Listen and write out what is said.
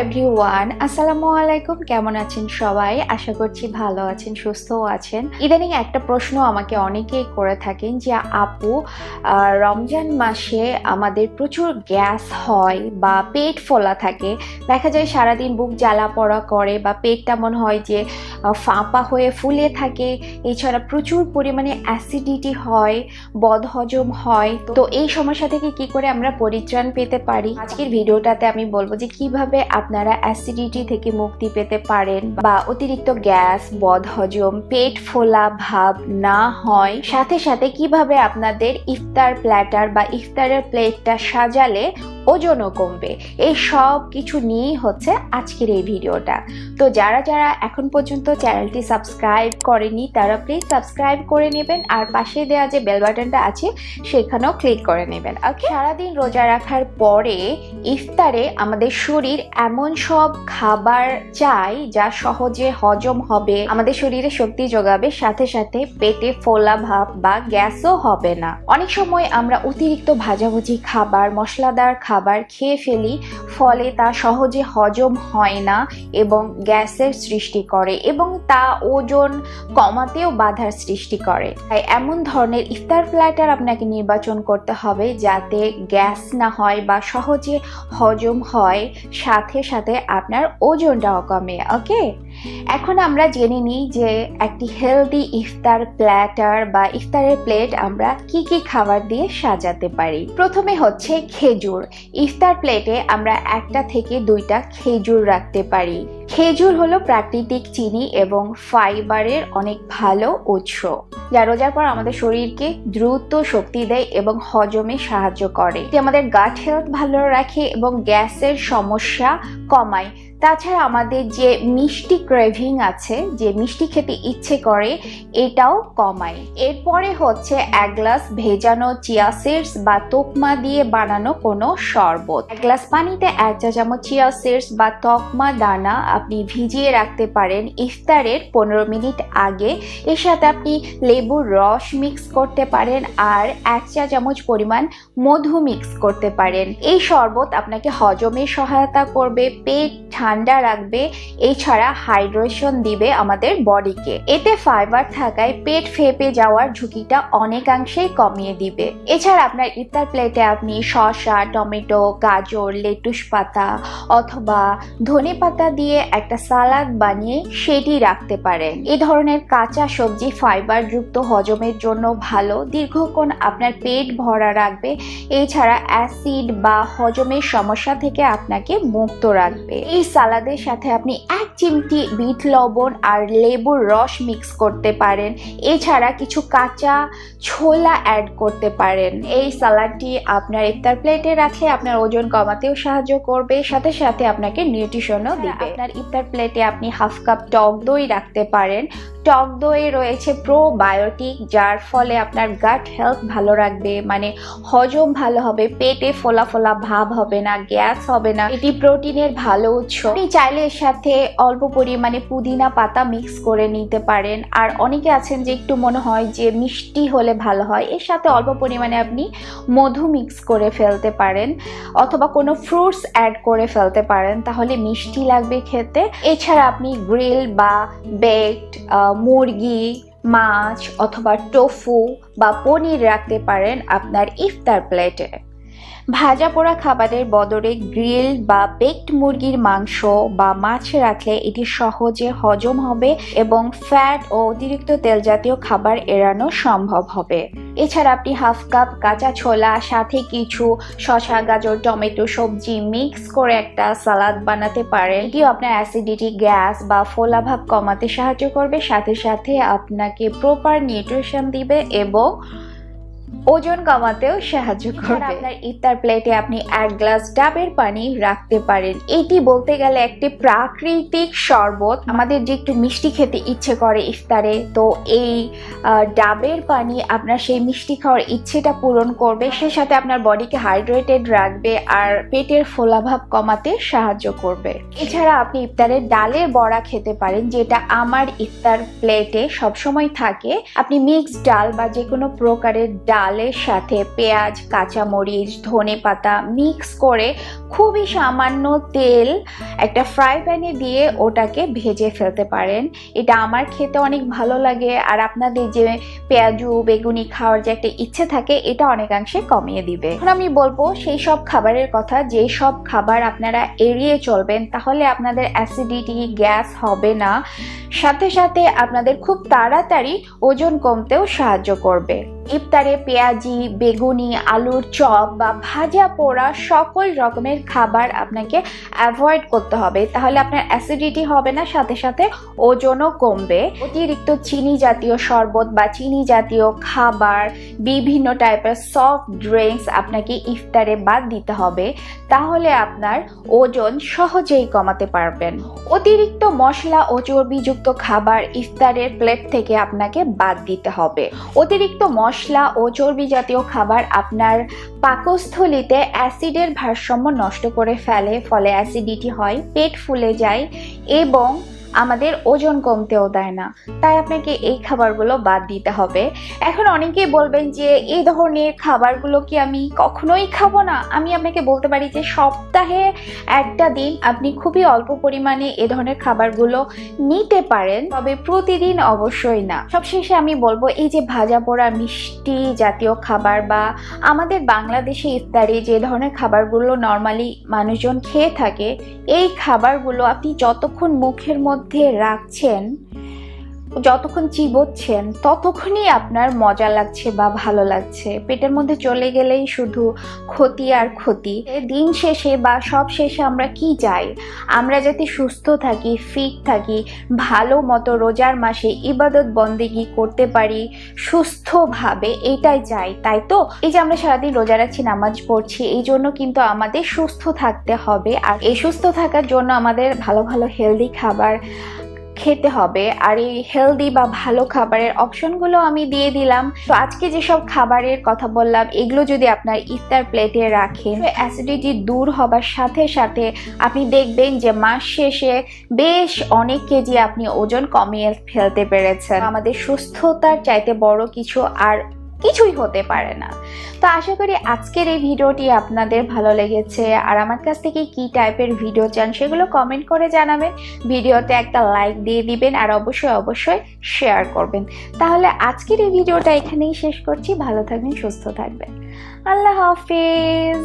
Everyone, আসসালামু আলাইকুম। কেমন আছেন সবাই? আশা করছি ভালো আছেন, সুস্থও আছেন। ইদানিং একটা প্রশ্ন আমাকে অনেকেই করে থাকেন যে আপু, রমজান মাসে আমাদের প্রচুর গ্যাস হয় বা পেট ফোলা থাকে, দেখা যায় সারাদিন বুক জ্বালা পড়া করে বা পেটটা মনে হয় যে ফাঁপা হয়ে ফুলে থাকে। এছাড়া প্রচুর পরিমাণে অ্যাসিডিটি হয়, বদহজম হয়। তো এই সমস্যা থেকে কি করে আমরা পরিত্রাণ পেতে পারি, আজকের ভিডিওটাতে আমি বলবো যে কিভাবে আপনারা অ্যাসিডিটি থেকে মুক্তি পেতে পারেন বা অতিরিক্ত গ্যাস, বদহজম, পেট ফোলা ভাব না হয়, সাথে সাথে কিভাবে আপনাদের ইফতার প্ল্যাটার বা ইফতারের প্লেটটা সাজালে ওজনও কমবে। এই সব কিছু নিয়েই হচ্ছে আজকের এই ভিডিওটা। তো যারা যারা এখন পর্যন্ত চ্যানেলটি সাবস্ক্রাইব করেনি তারা প্লিজ সাবস্ক্রাইব করে নেবেন, আর পাশে দেওয়া যে বেল বাটনটা আছে সেখানেও ক্লিক করে নেবেন। সারাদিন রোজা রাখার পরে ইফতারে আমাদের শরীর এমন সব খাবার চাই যা সহজে হজম হবে, আমাদের শরীরে শক্তি যোগাবে, সাথে সাথে পেটে ফোলা ভাব বা গ্যাসও হবে না। অনেক সময় আমরা অতিরিক্ত ভাজাভুজি খাবার, মশলাদার খাবার খেয়ে ফেলি, ফলে তা সহজে হজম হয় না এবং গ্যাসের সৃষ্টি করে এবং তা ওজন কমাতেও বাধার সৃষ্টি করে। তাই এমন ধরনের ইফতার প্ল্যাটার আপনাকে নির্বাচন করতে হবে যাতে গ্যাস না হয় বা সহজে হজম হয়, সাথে সাথে আপনার ওজনটাও কমে। ওকে, এখন আমরা জেনে নিই যে একটি হেলদি ইফতার প্ল্যাটার বা ইফতারের প্লেট আমরা কি কি খাবার দিয়ে সাজাতে পারি। প্রথমে হচ্ছে খেজুর। ইফতার প্লেটে আমরা 1টা থেকে 2টা খেজুর রাখতে পারি। খেজুর হলো প্রাকৃতিক চিনি এবং ফাইবারের অনেক ভালো উৎস, যা রোজার পর আমাদের শরীরকে দ্রুত শক্তি দেয় এবং হজমে সাহায্য করে। এটি আমাদের গাট হেলথ ভালো রাখে এবং গ্যাসের সমস্যা কমায়। তাছাড়া আমাদের যে মিষ্টি ক্রেভিং আছে, যে মিষ্টি খেতে ইচ্ছে করে, এটাও কমায়। এরপরে হচ্ছে 1 গ্লাস ভেজানো চিয়া সিডস বা তোকমা দিয়ে বানানো কোনো শরবত। 1 গ্লাস পানিতে 1 চা চামচ চিয়া সিডস বা তোকমা দানা আপনি ভিজিয়ে রাখতে পারেন ইফতারের 15 মিনিট আগে। এর সাথে আপনি লেবুর রস মিক্স করতে পারেন আর 1 চা চামচ পরিমাণ মধু মিক্স করতে পারেন। এই শরবত আপনাকে হজমে সহায়তা করবে, পেট ঠান্ডা রাখবে, এছাড়া হাইড্রেশন দিবে আমাদের বডিকে। এতে ফাইবার থাকায় পেট ফেঁপে যাওয়ার ঝুঁকিটা অনেকাংশেই কমিয়ে দিবে। এছাড়া আপনার ইফতার প্লেটে আপনি শসা, টমেটো, গাজর, লেটুস পাতা অথবা ধনে পাতা দিয়ে একটা সালাদ বানিয়ে সেটি রাখতে পারেন। এই ধরনের কাঁচা সবজি ফাইবার যুক্ত, হজমের জন্য ভালো, দীর্ঘক্ষণ আপনার পেট ভরা রাখবে, এছাড়া অ্যাসিড বা হজমের সমস্যা থেকে আপনাকে মুক্ত রাখবে। এই সালাদের সাথে আপনি 1 চিমটি বিট লবণ আর লেবুর রস মিক্স করতে পারেন। এছাড়া কিছু কাঁচা ছোলা অ্যাড করতে পারেন। এই সালাডটি আপনার ইফতার প্লেটে রাখলে আপনার ওজন কমাতেও সাহায্য করবে, সাথে সাথে আপনাকে নিউট্রিশনও দিবে। আপনার ইফতার প্লেটে আপনি 1/2 কাপ টক দই রাখতে পারেন। টক দইয়ে রয়েছে প্রোবায়োটিক, যার ফলে আপনার গাট হেলথ ভালো রাখবে, মানে হজম ভালো হবে, পেটে ফোলা ফোলা ভাব হবে না, গ্যাস হবে না। এটি প্রোটিনের ভালো উৎস। আপনি চাইলে এর সাথে অল্প পরিমাণে পুদিনা পাতা মিক্স করে নিতে পারেন। আর অনেকে আছেন যে একটু মনে হয় যে মিষ্টি হলে ভালো হয়, এর সাথে অল্প পরিমাণে আপনি মধু মিক্স করে ফেলতে পারেন অথবা কোনো ফ্রুটস অ্যাড করে ফেলতে পারেন, তাহলে মিষ্টি লাগবে খেতে। এছাড়া আপনি গ্রিল বা বেকড মুরগি, মাছ অথবা টোফু বা পনির রাখতে পারেন আপনার ইফতার প্লেটে। ভাজা পোড়া খাবারের বদলে গ্রিল বা বেকড মুরগির মাংস বা মাছ রাখলে এটি সহজে হজম হবে এবং ফ্যাট ও অতিরিক্ত তেল জাতীয় খাবার এড়ানো সম্ভব হবে। এছাড়া আপনি 1/2 কাপ কাঁচা ছোলা, সাথে কিছু শসা, গাজর, টমেটো সবজি মিক্স করে একটা সালাদ বানাতে পারেন। এটিও আপনার অ্যাসিডিটি, গ্যাস বা ফোলাভাব কমাতে সাহায্য করবে, সাথে সাথে আপনাকে প্রপার নিউট্রিশন দিবে এবং ওজন কমাতেও সাহায্য করবে। আপনার ইফতার প্লেটে আপনি 1 গ্লাস ডাবের পানি রাখতে পারেন। এটি বলতে গেলে একটি প্রাকৃতিক শরবত। আমাদের যে একটু মিষ্টি খেতে ইচ্ছে করে ইফতারে, তো এই ডাবের পানি আপনার সেই মিষ্টি খাওয়ার ইচ্ছেটা পূরণ করবে, সে সাথে আপনার বডিকে হাইড্রেটেড রাখবে আর পেটের ফোলাভাব কমাতে সাহায্য করবে। এছাড়া আপনি ইফতারে ডালের বড়া খেতে পারেন, যেটা আমার ইফতার প্লেটে সবসময় থাকে। আপনি মিক্সড ডাল বা যে কোনো প্রকারের ডাল ডালের সাথে পেঁয়াজ, কাঁচামরিচ, ধনেপাতা মিক্স করে খুবই সামান্য তেল একটা ফ্রাই প্যানে দিয়ে ওটাকে ভেজে ফেলতে পারেন। এটা আমার খেতে অনেক ভালো লাগে, আর আপনাদের যে পেঁয়াজু বেগুনি খাওয়ার যে একটা ইচ্ছে থাকে এটা অনেকাংশে কমিয়ে দিবে। এখন আমি বলবো সেই সব খাবারের কথা যে সব খাবার আপনারা এড়িয়ে চলবেন, তাহলে আপনাদের অ্যাসিডিটি গ্যাস হবে না, সাথে সাথে আপনাদের খুব তাড়াতাড়ি ওজন কমতেও সাহায্য করবে। ইফতারে পেঁয়াজি, বেগুনি, আলুর চপ বা ভাজা পোড়া সকল রকমের খাবার আপনাকে অ্যাভয়েড করতে হবে, তাহলে আপনার অ্যাসিডিটি হবে না, সাথে সাথে ওজনও কমবে। অতিরিক্ত চিনি জাতীয় শরবত বা চিনি জাতীয় খাবার, বিভিন্ন টাইপের সফট ড্রিঙ্কস আপনাকে ইফতারে বাদ দিতে হবে, তাহলে আপনার ওজন সহজেই কমাতে পারবেন। অতিরিক্ত মশলা ও চর্বিযুক্ত খাবার ইফতারের প্লেট থেকে আপনাকে বাদ দিতে হবে। অতিরিক্ত মশলা ও চর্বি জাতীয় খাবার আপনার পাকস্থলীতে অ্যাসিডের ভারসাম্য নষ্ট করে ফেলে, ফলে অ্যাসিডিটি হয়, পেট ফুলে যায় এবং আমাদের ওজন কমতেও দেয় না। তাই আপনাকে এই খাবারগুলো বাদ দিতে হবে। এখন অনেকেই বলবেন যে এই ধরনের খাবারগুলো কি আমি কখনোই খাবো না? আমি আপনাকে বলতে পারি যে সপ্তাহে একটা দিন আপনি খুবই অল্প পরিমাণে এ ধরনের খাবারগুলো নিতে পারেন, তবে প্রতিদিন অবশ্যই না। সবশেষে আমি বলবো এই যে ভাজা পোড়া মিষ্টি জাতীয় খাবার বা আমাদের বাংলাদেশে ইফতারে যে ধরনের খাবারগুলো নর্মালি মানুষজন খেয়ে থাকে, এই খাবারগুলো আপনি যতক্ষণ মুখের মধ্যে রাখছেন, যতক্ষণ চিবোচ্ছেন, ততক্ষণই আপনার মজা লাগছে বা ভালো লাগছে। পেটের মধ্যে চলে গেলেই শুধু ক্ষতি আর ক্ষতি। দিন শেষে বা সব শেষে আমরা কি চাই? আমরা যাতে সুস্থ থাকি, ফিট থাকি, ভালো মতো রোজার মাসে ইবাদত বন্দেগি করতে পারি সুস্থভাবে, এটাই চাই, তাই তো? এই যে আমরা সারাদিন রোজা রাখছি, নামাজ পড়ছি, এই জন্য কিন্তু আমাদের সুস্থ থাকতে হবে। আর এই সুস্থ থাকার জন্য আমাদের ভালো ভালো হেলদি খাবার খেতে হবে। আর এই হেলদি বা ভালো খাবারের অপশনগুলো আমি দিয়ে দিলাম। তো আজকে যেসব খাবারের কথা বললাম, এগুলো যদি আপনার ইফতার প্লেটে রাখেন, অ্যাসিডিটি দূর হবার সাথে সাথে আপনি দেখবেন যে মাস শেষে বেশ অনেক কেজি আপনি ওজন কমিয়ে ফেলতে পেরেছেন। আমাদের সুস্থতার চাইতে বড় কিছু আর কিছুই হতে পারে না। তো আশা করি আজকের এই ভিডিওটি আপনাদের ভালো লেগেছে, আর আমার কাছ থেকে কি টাইপের ভিডিও চান সেগুলো কমেন্ট করে জানাবেন। ভিডিওতে একটা লাইক দিয়ে দিবেন আর অবশ্যই অবশ্যই শেয়ার করবেন। তাহলে আজকের এই ভিডিওটা এখানেই শেষ করছি। ভালো থাকবেন, সুস্থ থাকবেন। আল্লাহ হাফেজ।